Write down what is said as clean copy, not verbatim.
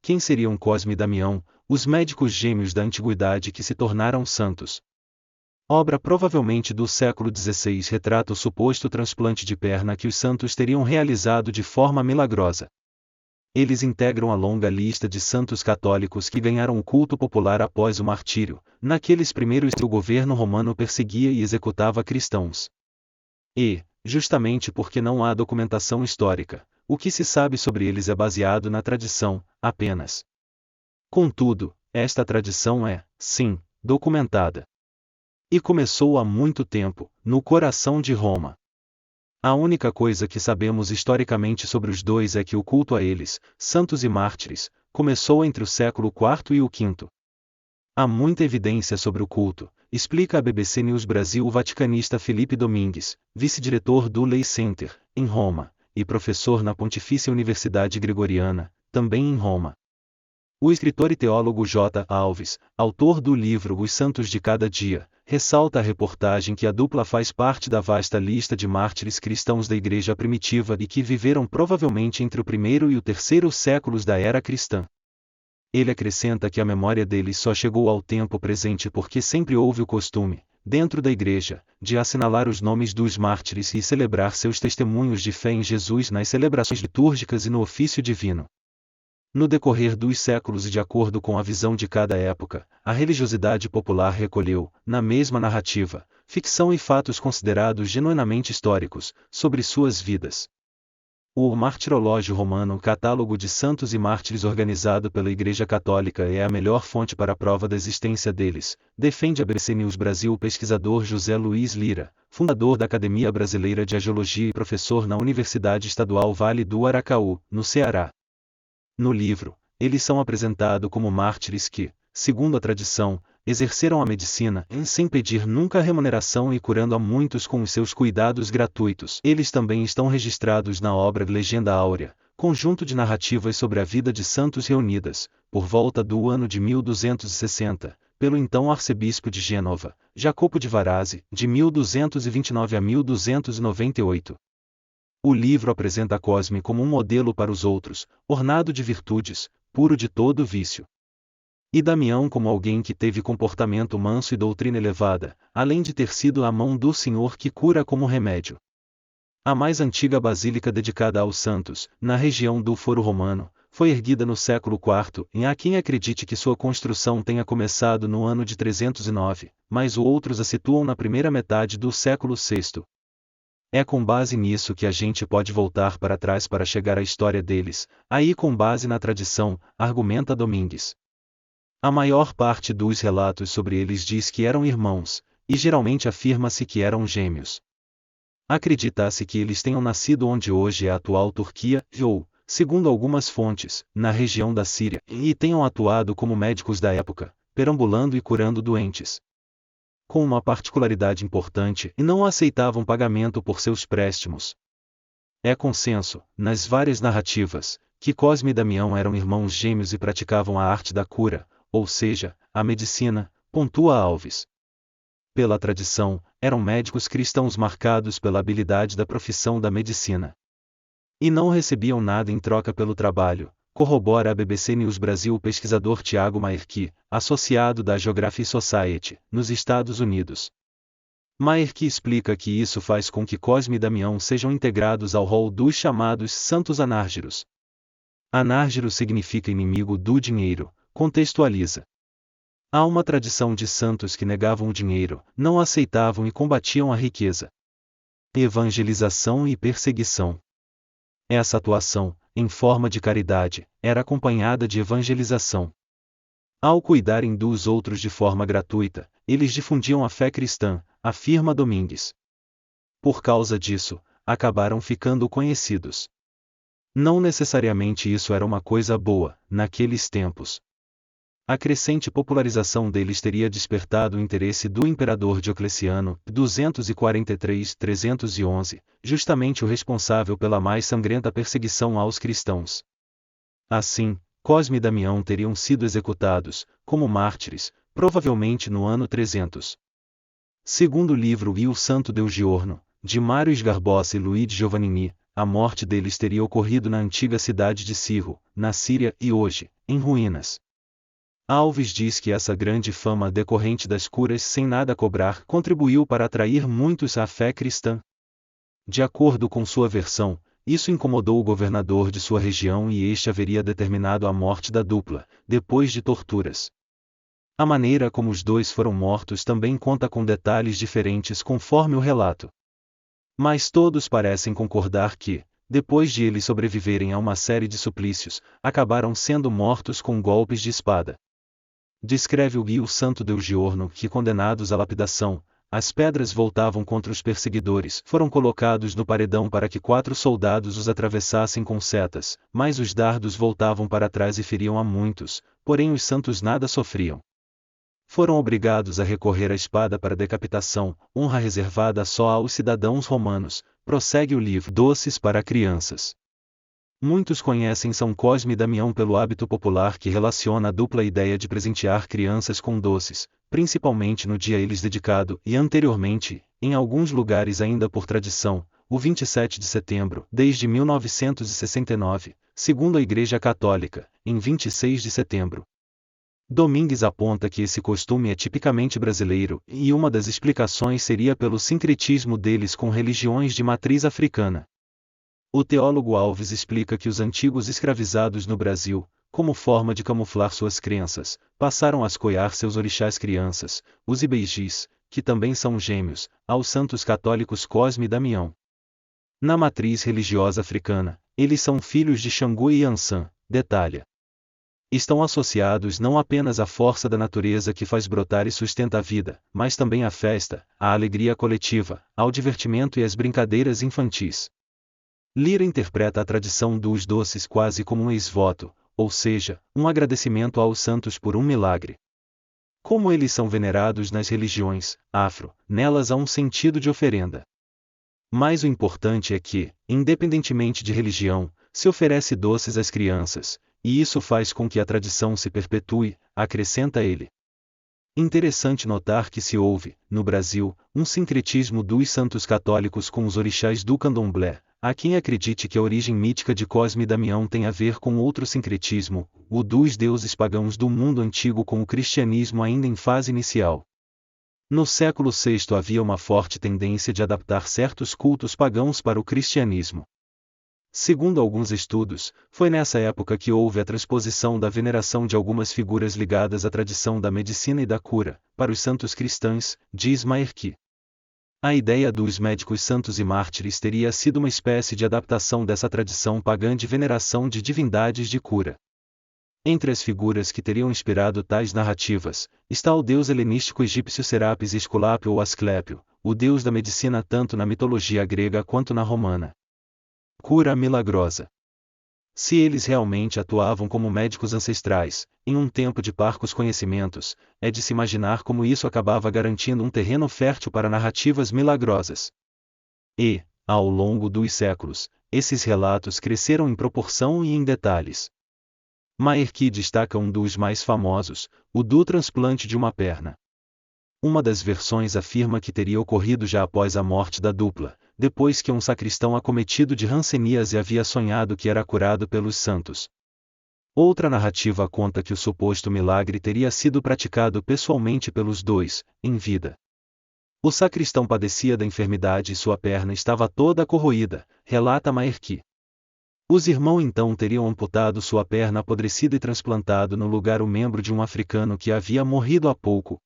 quem seriam Cosme e Damião, os médicos gêmeos da antiguidade que se tornaram santos? Obra provavelmente do século XVI retrata o suposto transplante de perna que os santos teriam realizado de forma milagrosa. Eles integram a longa lista de santos católicos que ganharam o culto popular após o martírio, naqueles primeiros que o governo romano perseguia e executava cristãos. E, justamente porque não há documentação histórica, o que se sabe sobre eles é baseado na tradição, apenas. Contudo, esta tradição é, sim, documentada. E começou há muito tempo, no coração de Roma. A única coisa que sabemos historicamente sobre os dois é que o culto a eles, santos e mártires, começou entre o século IV e o V. Há muita evidência sobre o culto, explica a BBC News Brasil o vaticanista Felipe Domingues, vice-diretor do Lay Center, em Roma, e professor na Pontifícia Universidade Gregoriana, também em Roma. O escritor e teólogo J. Alves, autor do livro Os Santos de Cada Dia, ressalta a reportagem que a dupla faz parte da vasta lista de mártires cristãos da Igreja primitiva e que viveram provavelmente entre o I e o III séculos da era cristã. Ele acrescenta que a memória deles só chegou ao tempo presente porque sempre houve o costume, dentro da Igreja, de assinalar os nomes dos mártires e celebrar seus testemunhos de fé em Jesus nas celebrações litúrgicas e no ofício divino. No decorrer dos séculos e de acordo com a visão de cada época, a religiosidade popular recolheu, na mesma narrativa, ficção e fatos considerados genuinamente históricos, sobre suas vidas. O Martirológio Romano, catálogo de santos e mártires organizado pela Igreja Católica, é a melhor fonte para a prova da existência deles, defende a BBC News Brasil o pesquisador José Luiz Lira, fundador da Academia Brasileira de Agiologia e professor na Universidade Estadual Vale do Aracaú, no Ceará. No livro, eles são apresentados como mártires que, segundo a tradição, exerceram a medicina sem pedir nunca remuneração e curando a muitos com os seus cuidados gratuitos. Eles também estão registrados na obra Legenda Áurea, conjunto de narrativas sobre a vida de santos reunidas, por volta do ano de 1260, pelo então arcebispo de Gênova, Jacopo de Varazzi, de 1229 a 1298. O livro apresenta Cosme como um modelo para os outros, ornado de virtudes, puro de todo vício. E Damião como alguém que teve comportamento manso e doutrina elevada, além de ter sido a mão do Senhor que cura como remédio. A mais antiga basílica dedicada aos santos, na região do Foro Romano, foi erguida no século IV, e há quem acredite que sua construção tenha começado no ano de 309, mas outros a situam na primeira metade do século VI. É com base nisso que a gente pode voltar para trás para chegar à história deles, aí com base na tradição, argumenta Domingues. A maior parte dos relatos sobre eles diz que eram irmãos, e geralmente afirma-se que eram gêmeos. Acredita-se que eles tenham nascido onde hoje é a atual Turquia, ou, segundo algumas fontes, na região da Síria, e tenham atuado como médicos da época, perambulando e curando doentes. Com uma particularidade importante, e não aceitavam pagamento por seus préstimos. É consenso, nas várias narrativas, que Cosme e Damião eram irmãos gêmeos e praticavam a arte da cura, ou seja, a medicina, pontua Alves. Pela tradição, eram médicos cristãos marcados pela habilidade da profissão da medicina. E não recebiam nada em troca pelo trabalho, corrobora a BBC News Brasil o pesquisador Tiago Maerki, associado da Geography Society, nos Estados Unidos. Maerki explica que isso faz com que Cosme e Damião sejam integrados ao rol dos chamados santos anárgiros. Anárgiro significa inimigo do dinheiro, contextualiza. Há uma tradição de santos que negavam o dinheiro, não aceitavam e combatiam a riqueza. Evangelização e perseguição. Essa atuação, em forma de caridade, era acompanhada de evangelização. Ao cuidarem dos outros de forma gratuita, eles difundiam a fé cristã, afirma Domingues. Por causa disso, acabaram ficando conhecidos. Não necessariamente isso era uma coisa boa, naqueles tempos. A crescente popularização deles teria despertado o interesse do imperador Diocleciano, 243-311, justamente o responsável pela mais sangrenta perseguição aos cristãos. Assim, Cosme e Damião teriam sido executados, como mártires, provavelmente no ano 300. Segundo o livro Il Santo del Giorno, de Mário Sgarbossa e Luigi Giovannini, a morte deles teria ocorrido na antiga cidade de Cirro, na Síria e hoje, em ruínas. Alves diz que essa grande fama decorrente das curas sem nada cobrar contribuiu para atrair muitos à fé cristã. De acordo com sua versão, isso incomodou o governador de sua região e este haveria determinado a morte da dupla, depois de torturas. A maneira como os dois foram mortos também conta com detalhes diferentes conforme o relato. Mas todos parecem concordar que, depois de eles sobreviverem a uma série de suplícios, acabaram sendo mortos com golpes de espada. Descreve o guio Santo Deugiorno que, condenados à lapidação, as pedras voltavam contra os perseguidores, foram colocados no paredão para que 4 soldados os atravessassem com setas, mas os dardos voltavam para trás e feriam a muitos, porém os santos nada sofriam. Foram obrigados a recorrer à espada para decapitação, honra reservada só aos cidadãos romanos, prossegue o livro Doces para Crianças. Muitos conhecem São Cosme e Damião pelo hábito popular que relaciona a dupla ideia de presentear crianças com doces, principalmente no dia a eles dedicado e anteriormente, em alguns lugares ainda por tradição, o 27 de setembro, desde 1969, segundo a Igreja Católica, em 26 de setembro. Domingues aponta que esse costume é tipicamente brasileiro, e uma das explicações seria pelo sincretismo deles com religiões de matriz africana. O teólogo Alves explica que os antigos escravizados no Brasil, como forma de camuflar suas crenças, passaram a escoiar seus orixás crianças, os ibeijis, que também são gêmeos, aos santos católicos Cosme e Damião. Na matriz religiosa africana, eles são filhos de Xangô e Ansan, detalha. Estão associados não apenas à força da natureza que faz brotar e sustenta a vida, mas também à festa, à alegria coletiva, ao divertimento e às brincadeiras infantis. Lira interpreta a tradição dos doces quase como um ex-voto, ou seja, um agradecimento aos santos por um milagre. Como eles são venerados nas religiões afro, nelas há um sentido de oferenda. Mas o importante é que, independentemente de religião, se oferece doces às crianças, e isso faz com que a tradição se perpetue, acrescenta ele. Interessante notar que se houve, no Brasil, um sincretismo dos santos católicos com os orixás do candomblé. Há quem acredite que a origem mítica de Cosme e Damião tem a ver com outro sincretismo, o dos deuses pagãos do mundo antigo com o cristianismo ainda em fase inicial. No século VI havia uma forte tendência de adaptar certos cultos pagãos para o cristianismo. Segundo alguns estudos, foi nessa época que houve a transposição da veneração de algumas figuras ligadas à tradição da medicina e da cura, para os santos cristãos, diz Maerki. A ideia dos médicos santos e mártires teria sido uma espécie de adaptação dessa tradição pagã de veneração de divindades de cura. Entre as figuras que teriam inspirado tais narrativas, está o deus helenístico egípcio Serapis Esculápio ou Asclépio, o deus da medicina tanto na mitologia grega quanto na romana. Cura milagrosa. Se eles realmente atuavam como médicos ancestrais, em um tempo de parcos conhecimentos, é de se imaginar como isso acabava garantindo um terreno fértil para narrativas milagrosas. E, ao longo dos séculos, esses relatos cresceram em proporção e em detalhes. Maerki destaca um dos mais famosos, o do transplante de uma perna. Uma das versões afirma que teria ocorrido já após a morte da dupla, depois que um sacristão acometido de hanseníase havia sonhado que era curado pelos santos. Outra narrativa conta que o suposto milagre teria sido praticado pessoalmente pelos dois, em vida. O sacristão padecia da enfermidade e sua perna estava toda corroída, relata Maerki. Os irmãos então teriam amputado sua perna apodrecida e transplantado no lugar o membro de um africano que havia morrido há pouco,